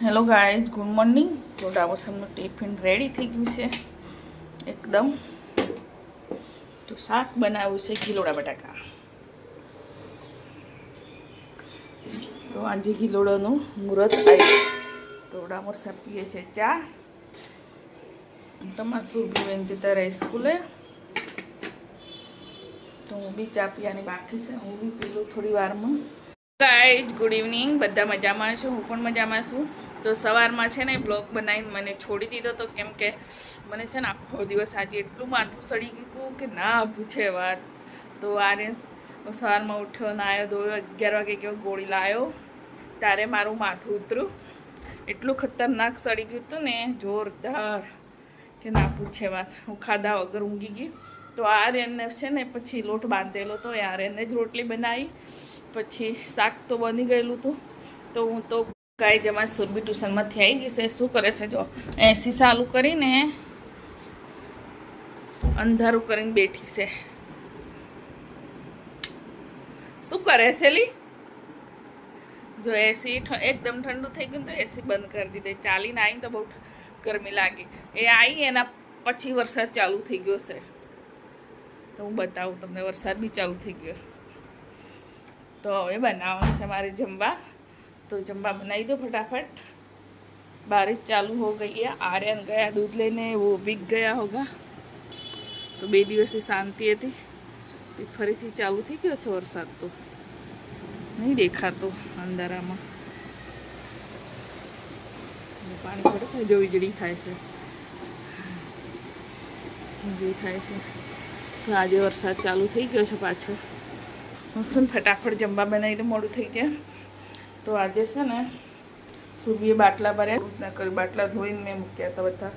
Hello guys, good morning. તો ડાબોસમનું tiffin ready થઈ ગયું છે એકદમ. તો શાક બનાવ્યું છે ગીલોડા બટાકા. તો આજે ગીલોડાનું મુહૂર્ત આવ્યું. તો ડાબોસમ પીએ છે ચા. તમારા સુરભીબેન જતા રહે સ્કૂલે. તો હું બી ચા પીવાની બાકી છે, હું બી પીલું થોડી વારમાં. Guys, good evening. બધા મજામાં છો? હું પણ મજામાં છું. તો સવારમાં છે ને બ્લોગ બનાવીને મને છોડી દીધો હતો, કેમ કે મને છે ને આખો દિવસ આજે એટલું માથું સડી ગયું હતું કે ના પૂછે વાત. તો આરે સવારમાં ઉઠ્યો, નાયો ધોયો, 11 વાગે કેવો ગોળી લાવ્યો ત્યારે મારું માથું ઉતર્યું. એટલું ખતરનાક સડી ગયું હતું ને, જોરદાર કે ના પૂછે વાત. હું ખાધા વગર ઊંઘી ગઈ. તો આર્યનને છે ને પછી લોટ બાંધેલો હતો, એ આર્યનને જ રોટલી બનાવી. પછી શાક તો બની ગયેલું હતું. તો હું તો ગાય જમા સુરભી ટ્યુશનમાંથી આવી ગઈ છે. શું કરે છે જો, એસી ચાલુ કરીને અંધારું કરીને બેઠી છે. શું કરે છે લી? જો એસી એકદમ ઠંડુ થઈ ગયું તો એસી બંધ કરી દીધી. ચાલીને આવીને તો બહુ ગરમી લાગી. એ આવી એના પછી વરસાદ ચાલુ થઈ ગયો છે. તો હું બતાવું તમને, વરસાદ બી ચાલુ થઈ ગયો. તો હવે બનાવવાનું છે મારે જમવા. तो जम्बा बनाई दो फटाफट. बारिश चालू हो गई है. आर्यन गया दूध लेने, वो बिक गया होगा. तो 2 દિવસ શાંતિ હતી, ફરીથી ચાલુ થઈ ગયો છે વરસાદ. તો નહીં દેખાતો અંધારામાં. પાણી પડે છે, જો વીજળી થાય છે, વીજળી થાય છે. તો આજે વરસાદ ચાલુ થઈ ગયો છે પાછો. હું શું ફટાફટ જમવા બનાવીને મોડું થઈ ગયા. તો આજે છે ને સુરભીએ બાટલા ભર્યા, ના કરી બાટલા ધોઈને મેં મૂક્યા હતા બધા.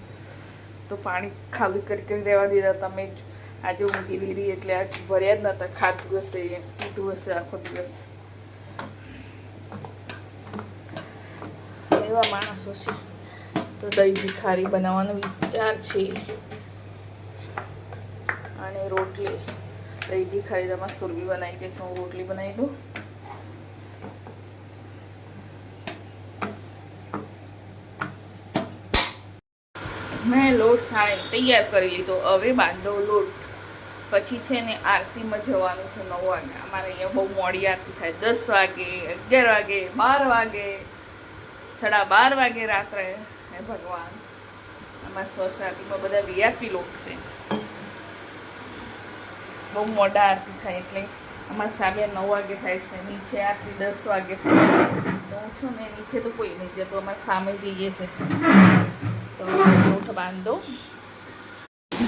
તો પાણી ખાલી કરી રહેવા દીધા. તમે આજે ઊંઘી લીધી એટલે આજ ભર્યા જ નહોતા. ખાધું હશે, પીધું હશે આખો દિવસ. એવા માણસો છે. તો દહીં ભિખારી બનાવવાનો વિચાર છે અને રોટલી. દહીં ભિખારી તમારે સુરભી બનાવી દઈશ, હું રોટલી બનાવી દઉં. મેં લોટ સાણે તૈયાર કરી લીધો. હવે બાંધો લોટ. પછી છે ને આરતીમાં જવાનું છે 9 વાગે. અમારે અહીંયા બહુ મોડી આરતી થાય. 10 વાગે, 11 વાગે, 12 વાગે, 12:30 વાગે રાત્રે. હે ભગવાન, અમારા સોસાયટીમાં બધા વીઆઈપી લોક છે. બહુ મોડા આરતી થાય એટલે અમારા સામે 9 વાગે થાય છે. નીચે આરતી 10 વાગે થાય. તો હું છું ને નીચે તો કોઈ નહીં જતો, અમારે સામે જઈએ છે. તો લોટ બાંધો.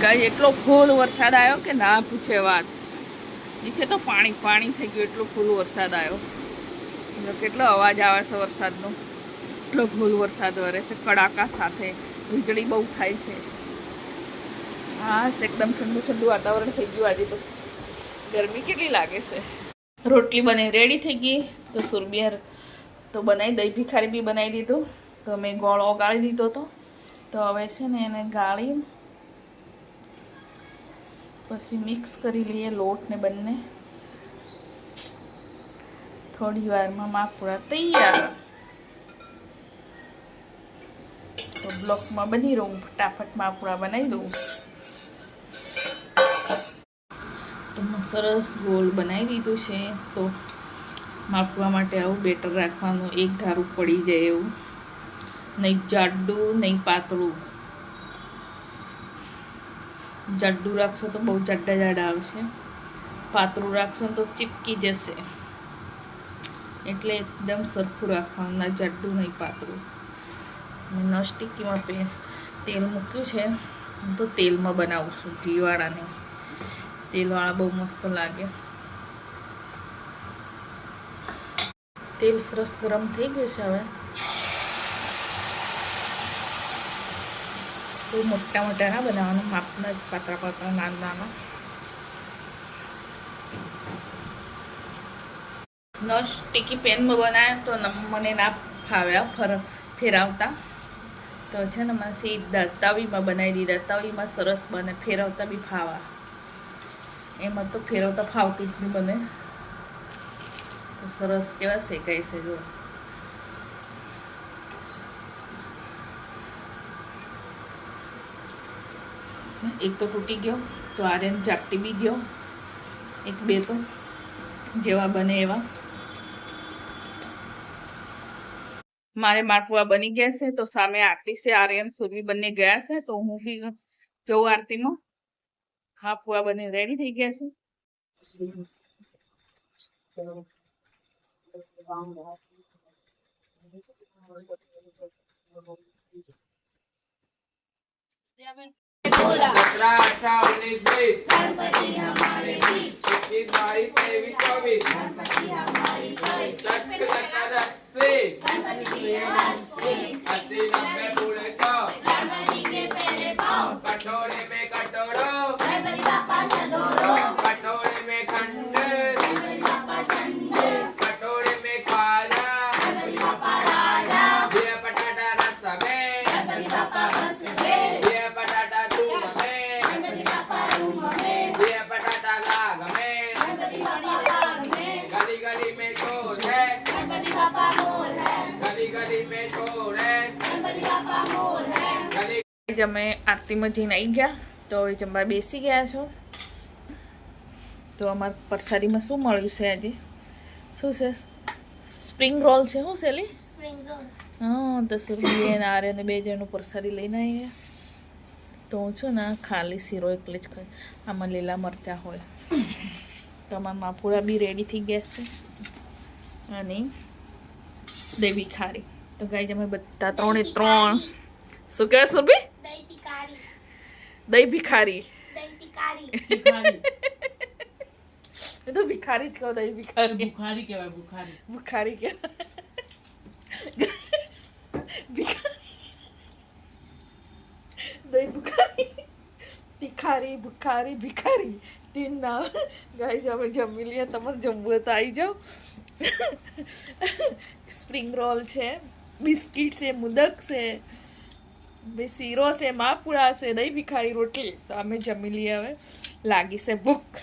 ગાય એટલો ફૂલ વરસાદ આવ્યો કે ના પૂછે વાત. નીચે તો પાણી પાણી થઈ ગયું, એટલો ફૂલ વરસાદ આવ્યો. કેટલો અવાજ આવે છે વરસાદનો. એટલો ફૂલ વરસાદ વરે છે, કડાકા સાથે. વીજળી બહુ થાય છે. હા, એકદમ ઠંડુ ઠંડુ વાતાવરણ થઈ ગયું આજે. તો ગરમી કેટલી લાગે છે. રોટલી બની રેડી થઈ ગઈ. તો સુરબિયાર તો બનાવી, દહીં ભિખારી બી બનાવી દીધું. તો મેં ગોળ ઓગાળી દીધો હતો. તો હવે છે ને એને ગાળી પછી મિક્સ કરી લઈએ લોટને બંને. થોડી વારમાં માખુડા તૈયાર. તો બ્લોકમાં બની રહું, ફટાફટ માખુડા બનાવી દઉં. તો સરસ ગોળ બનાવી દીધું છે. તો માખવા માટે આવું બેટર રાખવાનું, એક ધારું પડી જાય એવું. નહીં જાડું નહીં પાતળું. જાડું રાખશો તો બહુ જાડા જાડા આવશે. પાતળું રાખશો તો ચીપકી જશે. એટલે એકદમ સરખું રાખવાનું, ના જાડું નહીં પાતળું. નોનસ્ટિકમાં તેલ મૂક્યું છે. હું તો તેલમાં બનાવું છું, ઘીવાળા નહીં. તેલવાળા બહુ મસ્ત લાગે. તેલ સરસ ગરમ થઈ ગયું છે. હવે બહુ મોટા મોટા ના બનાવવાનું, માપના જ પાતળા પાતળા નાના નાના. નોનસ્ટિકી પેનમાં બનાવ્યા તો મને ના ફાવ્યા ફેરવતા. તો છે ને મને સીધા તવીમાં બનાવી દીધા. તવીમાં સરસ બને, ફેરવતા બી ફાવા. એમાં તો ફેરવતા ફાવતું જ નહીં બને. તો સરસ કેવા શેકાય છે જો. એક તો તૂટી ગયો, તો આર્યન ઝાપટી બી ગયો, એક બે તો જેવા બને એવા. મારે માલપુઆ બની ગયા છે, તો સામે આરતી છે, આર્યન સુરભી બંને ગયા છે, તો હું બી જઉં આરતીમાં. હા, પુઆ બની રેડી થઈ ગયા છે. बोला 17, 18, 19, 20 गणपति हमारे बीच 21, 22, 23, 24 गणपति हमारी बीच 80, 90 पूरे 100 गणपति के पहले पाँव कटोरे में कटोरो गणपति बापा सदोरो कटोरे में खंड गणपति बापा चंद कटोरे में ख्वाजा गणपति बापा राजा ये पटाटा रस में गणपति बापा बस में ये पटाटा धूम में गणपति बापा रूम में ये पटाटा लाग में गणपति बापा लाग में गली गली में चोर है गणपति बापा मोर है गली गली में चोर है गणपति बापा मोर है गली અમે આરતીમાં જઈને આવી ગયા, તો હવે જમવા બેસી ગયા છો. તો અમારે પ્રસાદીમાં શું મળ્યું છે આજે? શું છે? સ્પ્રિંગ રોલ છે. શું છે લી? स्प्रिंग रोल હા, તો સુરભી અને આર્યને બે જણનું પ્રસાદી લઈને આવી. તો હું છું ને ખાલી શીરો એકલી જ ખાઈ, આમાં લીલા મરચાં હોય. તો અમારા માપુરા બી રેડી થઈ ગયા છે, અને દેવી ખારી. તો ગાઈ અમે બધા ત્રણે ત્રણ. શું કહેવાય સુરભી? दही तिकारी દહીં ભિખારી. दही तिकारी એ તો ભિખારી જ કહો, દહીં ભિખારી. બુખારી કહેવાય, બુખારી. ભિખારી કહેવાય. દહીં ભિખારી, તિખારી, ભિખારી, ભિખારી, તીન નામ. ગાઈસ અમે જમી લઈએ, તમારે જમવું હોય તો આવી જાઓ. સ્પ્રિંગ રોલ છે, બિસ્કિટ છે, મુદક છે, બે શીરો છે, માપુરા છે, દહીં ભિખારી રોટલી. તો અમે જમી લઈએ, હવે લાગી છે ભૂખ.